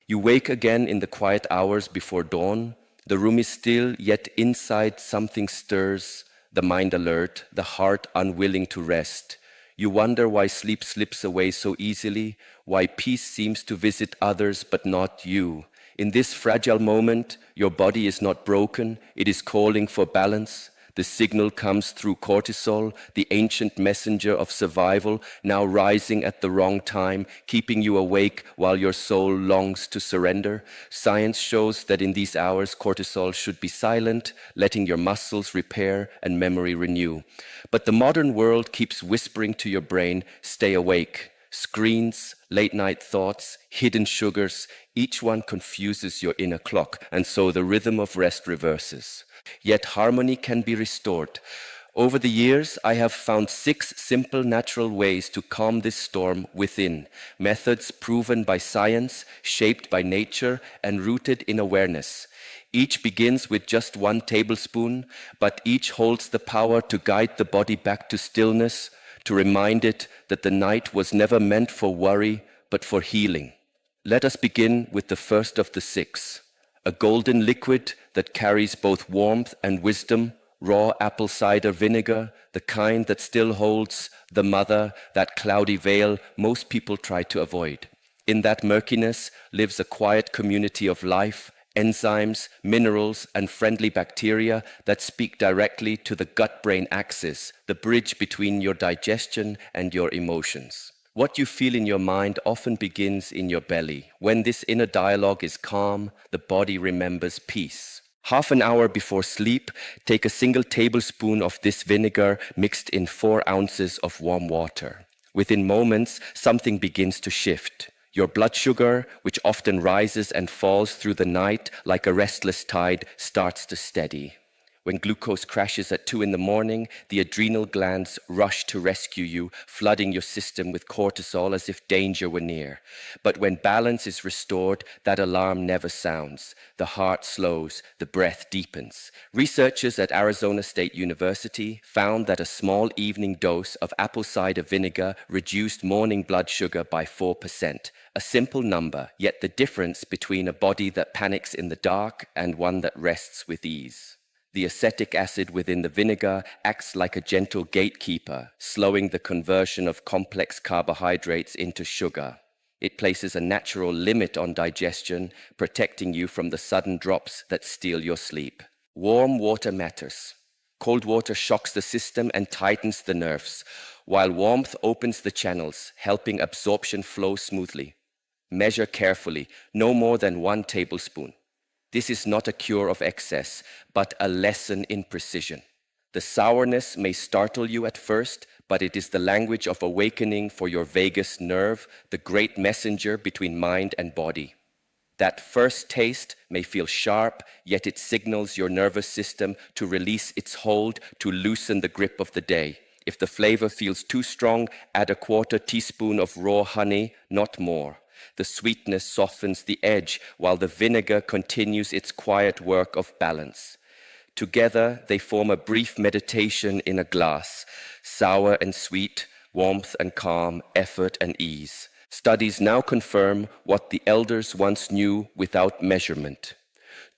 You wake again in the quiet hours before dawn. The room is still, yet inside something stirs, the mind alert, the heart unwilling to rest. You wonder why sleep slips away so easily, why peace seems to visit others but not you. In this fragile moment, your body is not broken, it is calling for balance. The signal comes through cortisol, the ancient messenger of survival, now rising at the wrong time, keeping you awake while your soul longs to surrender. Science shows that in these hours, cortisol should be silent, letting your muscles repair and memory renew. But the modern world keeps whispering to your brain, stay awake. Screens, late-night thoughts, hidden sugars, each one confuses your inner clock, and so the rhythm of rest reverses. Yet harmony can be restored. Over the years, I have found 6 simple natural ways to calm this storm within. Methods proven by science, shaped by nature, and rooted in awareness. Each begins with just 1 tablespoon, but each holds the power to guide the body back to stillness, to remind it that the night was never meant for worry, but for healing. Let us begin with the first of the 6. A golden liquid that carries both warmth and wisdom, raw apple cider vinegar, the kind that still holds the mother, that cloudy veil most people try to avoid. In that murkiness lives a quiet community of life, enzymes, minerals, and friendly bacteria that speak directly to the gut-brain axis, the bridge between your digestion and your emotions. What you feel in your mind often begins in your belly. When this inner dialogue is calm, the body remembers peace. Half an hour before sleep, take a single tablespoon of this vinegar mixed in 4 ounces of warm water. Within moments, something begins to shift. Your blood sugar, which often rises and falls through the night like a restless tide, starts to steady. When glucose crashes at 2 in the morning, the adrenal glands rush to rescue you, flooding your system with cortisol as if danger were near. But when balance is restored, that alarm never sounds. The heart slows, the breath deepens. Researchers at Arizona State University found that a small evening dose of apple cider vinegar reduced morning blood sugar by 4%. A simple number, yet the difference between a body that panics in the dark and one that rests with ease. The acetic acid within the vinegar acts like a gentle gatekeeper, slowing the conversion of complex carbohydrates into sugar. It places a natural limit on digestion, protecting you from the sudden drops that steal your sleep. Warm water matters. Cold water shocks the system and tightens the nerves, while warmth opens the channels, helping absorption flow smoothly. Measure carefully, no more than 1 tablespoon. This is not a cure of excess, but a lesson in precision. The sourness may startle you at first, but it is the language of awakening for your vagus nerve, the great messenger between mind and body. That first taste may feel sharp, yet it signals your nervous system to release its hold, to loosen the grip of the day. If the flavor feels too strong, add a 1/4 teaspoon of raw honey, not more. The sweetness softens the edge while the vinegar continues its quiet work of balance. Together, they form a brief meditation in a glass, sour and sweet, warmth and calm, effort and ease. Studies now confirm what the elders once knew without measurement.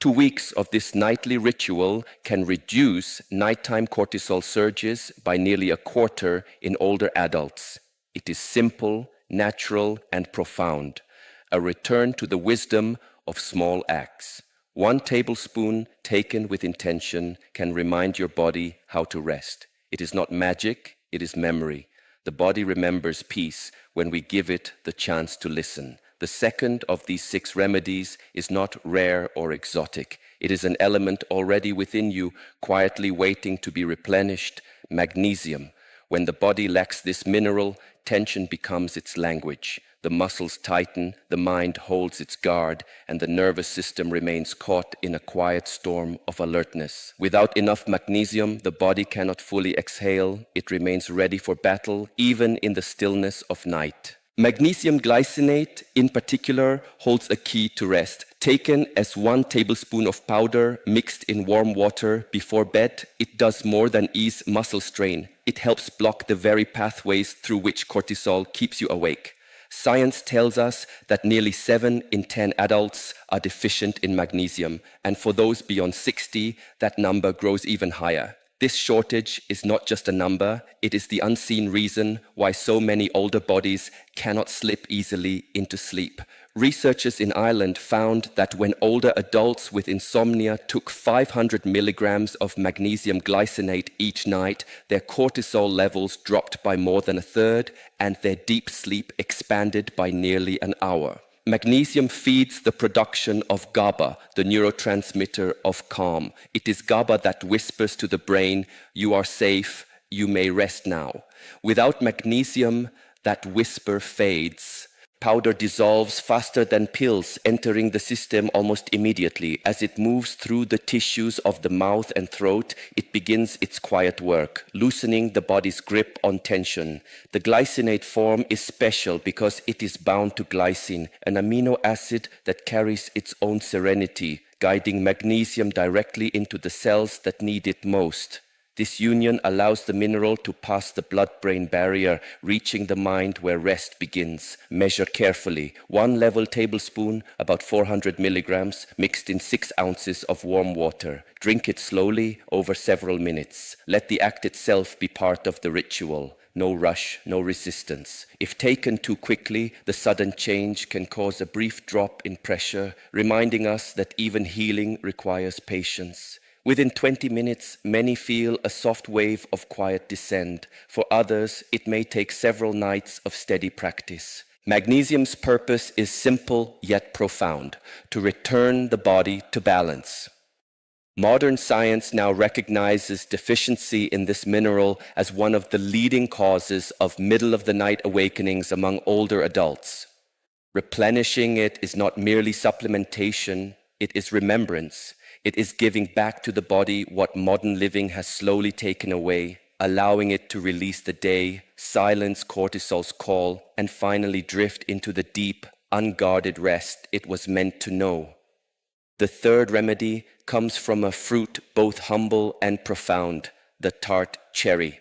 2 weeks of this nightly ritual can reduce nighttime cortisol surges by nearly 1/4 in older adults. It is simple, natural, and profound. A return to the wisdom of small acts. 1 tablespoon taken with intention can remind your body how to rest. It is not magic, it is memory. The body remembers peace when we give it the chance to listen. The second of these 6 remedies is not rare or exotic. It is an element already within you, quietly waiting to be replenished: magnesium. When the body lacks this mineral, tension becomes its language. The muscles tighten, the mind holds its guard, and the nervous system remains caught in a quiet storm of alertness. Without enough magnesium, the body cannot fully exhale. It remains ready for battle, even in the stillness of night. Magnesium glycinate, in particular, holds a key to rest. Taken as 1 tablespoon of powder mixed in warm water before bed, it does more than ease muscle strain. It helps block the very pathways through which cortisol keeps you awake. Science tells us that nearly 7 in 10 adults are deficient in magnesium, and for those beyond 60, that number grows even higher. This shortage is not just a number, it is the unseen reason why so many older bodies cannot slip easily into sleep. Researchers in Ireland found that when older adults with insomnia took 500 milligrams of magnesium glycinate each night, their cortisol levels dropped by more than a third and their deep sleep expanded by nearly an hour. Magnesium feeds the production of GABA, the neurotransmitter of calm. It is GABA that whispers to the brain, "You are safe, you may rest now." Without magnesium, that whisper fades. Powder dissolves faster than pills, entering the system almost immediately. As it moves through the tissues of the mouth and throat, it begins its quiet work, loosening the body's grip on tension. The glycinate form is special because it is bound to glycine, an amino acid that carries its own serenity, guiding magnesium directly into the cells that need it most. This union allows the mineral to pass the blood-brain barrier, reaching the mind where rest begins. Measure carefully. 1 level tablespoon, about 400 milligrams, mixed in 6 ounces of warm water. Drink it slowly over several minutes. Let the act itself be part of the ritual. No rush, no resistance. If taken too quickly, the sudden change can cause a brief drop in pressure, reminding us that even healing requires patience. Within 20 minutes, many feel a soft wave of quiet descend. For others, it may take several nights of steady practice. Magnesium's purpose is simple yet profound: to return the body to balance. Modern science now recognizes deficiency in this mineral as one of the leading causes of middle-of-the-night awakenings among older adults. Replenishing it is not merely supplementation, it is remembrance. It is giving back to the body what modern living has slowly taken away, allowing it to release the day, silence cortisol's call, and finally drift into the deep, unguarded rest it was meant to know. The third remedy comes from a fruit both humble and profound, the tart cherry.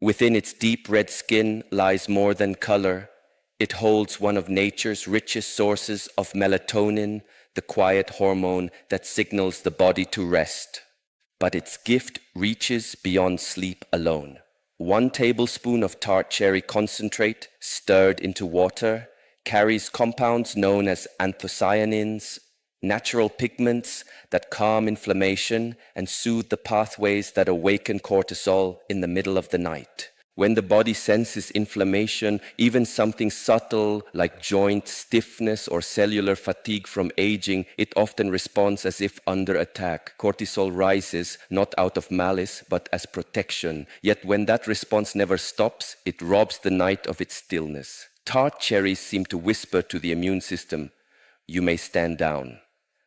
Within its deep red skin lies more than color. It holds one of nature's richest sources of melatonin, the quiet hormone that signals the body to rest. But its gift reaches beyond sleep alone. 1 tablespoon of tart cherry concentrate, stirred into water, carries compounds known as anthocyanins, natural pigments that calm inflammation and soothe the pathways that awaken cortisol in the middle of the night. When the body senses inflammation, even something subtle like joint stiffness or cellular fatigue from aging, it often responds as if under attack. Cortisol rises not out of malice, but as protection. Yet when that response never stops, it robs the night of its stillness. Tart cherries seem to whisper to the immune system, "You may stand down."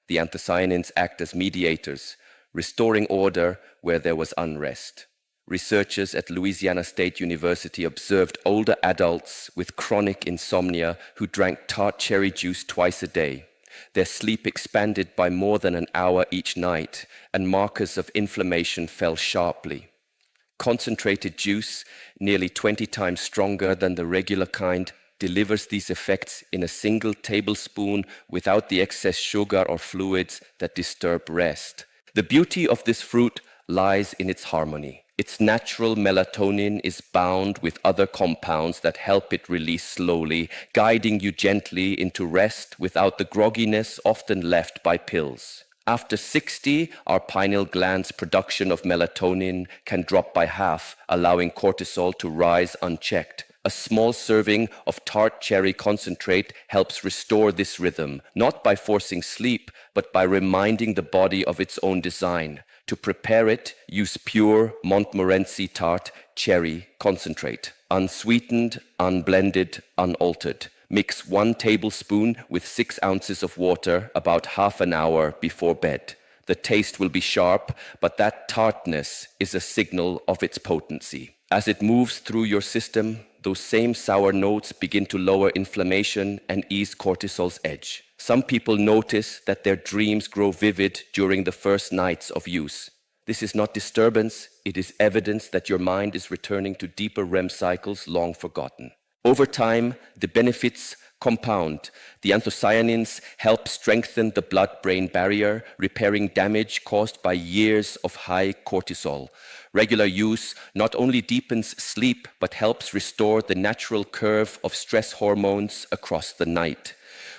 The anthocyanins act as mediators, restoring order where there was unrest. Researchers at Louisiana State University observed older adults with chronic insomnia who drank tart cherry juice twice a day. Their sleep expanded by more than an hour each night, and markers of inflammation fell sharply. Concentrated juice, nearly 20 times stronger than the regular kind, delivers these effects in a single tablespoon without the excess sugar or fluids that disturb rest. The beauty of this fruit lies in its harmony. Its natural melatonin is bound with other compounds that help it release slowly, guiding you gently into rest without the grogginess often left by pills. After 60, our pineal gland's production of melatonin can drop by half, allowing cortisol to rise unchecked. A small serving of tart cherry concentrate helps restore this rhythm, not by forcing sleep, but by reminding the body of its own design. To prepare it, use pure Montmorency tart cherry concentrate, unsweetened, unblended, unaltered. Mix 1 tablespoon with 6 ounces of water about half an hour before bed. The taste will be sharp, but that tartness is a signal of its potency. As it moves through your system, those same sour notes begin to lower inflammation and ease cortisol's edge. Some people notice that their dreams grow vivid during the first nights of use. This is not disturbance, it is evidence that your mind is returning to deeper REM cycles long forgotten. Over time, the benefits compound. The anthocyanins help strengthen the blood-brain barrier, repairing damage caused by years of high cortisol. Regular use not only deepens sleep, but helps restore the natural curve of stress hormones across the night.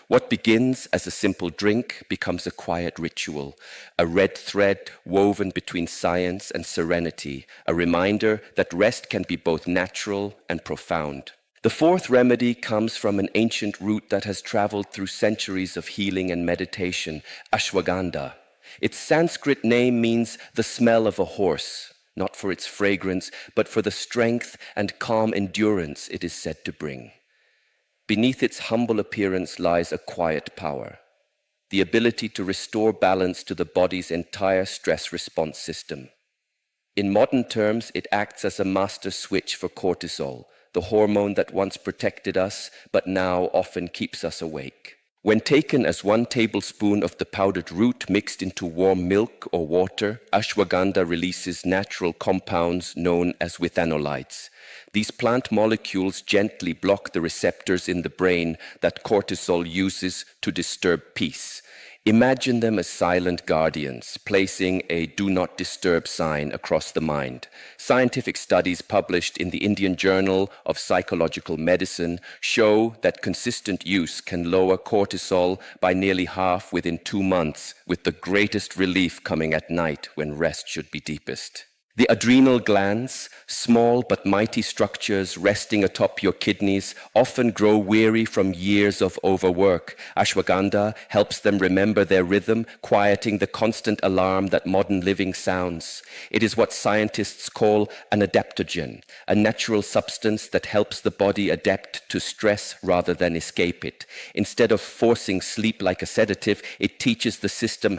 What begins as a simple drink becomes a quiet ritual, a red thread woven between science and serenity, a reminder that rest can be both natural and profound. The fourth remedy comes from an ancient root that has traveled through centuries of healing and meditation, ashwagandha. Its Sanskrit name means the smell of a horse, not for its fragrance, but for the strength and calm endurance it is said to bring. Beneath its humble appearance lies a quiet power, the ability to restore balance to the body's entire stress response system. In modern terms, it acts as a master switch for cortisol, the hormone that once protected us, but now often keeps us awake. When taken as 1 tablespoon of the powdered root mixed into warm milk or water, ashwagandha releases natural compounds known as withanolides. These plant molecules gently block the receptors in the brain that cortisol uses to disturb peace. Imagine them as silent guardians, placing a do not disturb sign across the mind. Scientific studies published in the Indian Journal of Psychological Medicine show that consistent use can lower cortisol by nearly half within 2 months, with the greatest relief coming at night when rest should be deepest. The adrenal glands, small but mighty structures resting atop your kidneys, often grow weary from years of overwork. Ashwagandha helps them remember their rhythm, quieting the constant alarm that modern living sounds. It is what scientists call an adaptogen, a natural substance that helps the body adapt to stress rather than escape it. Instead of forcing sleep like a sedative, it teaches the system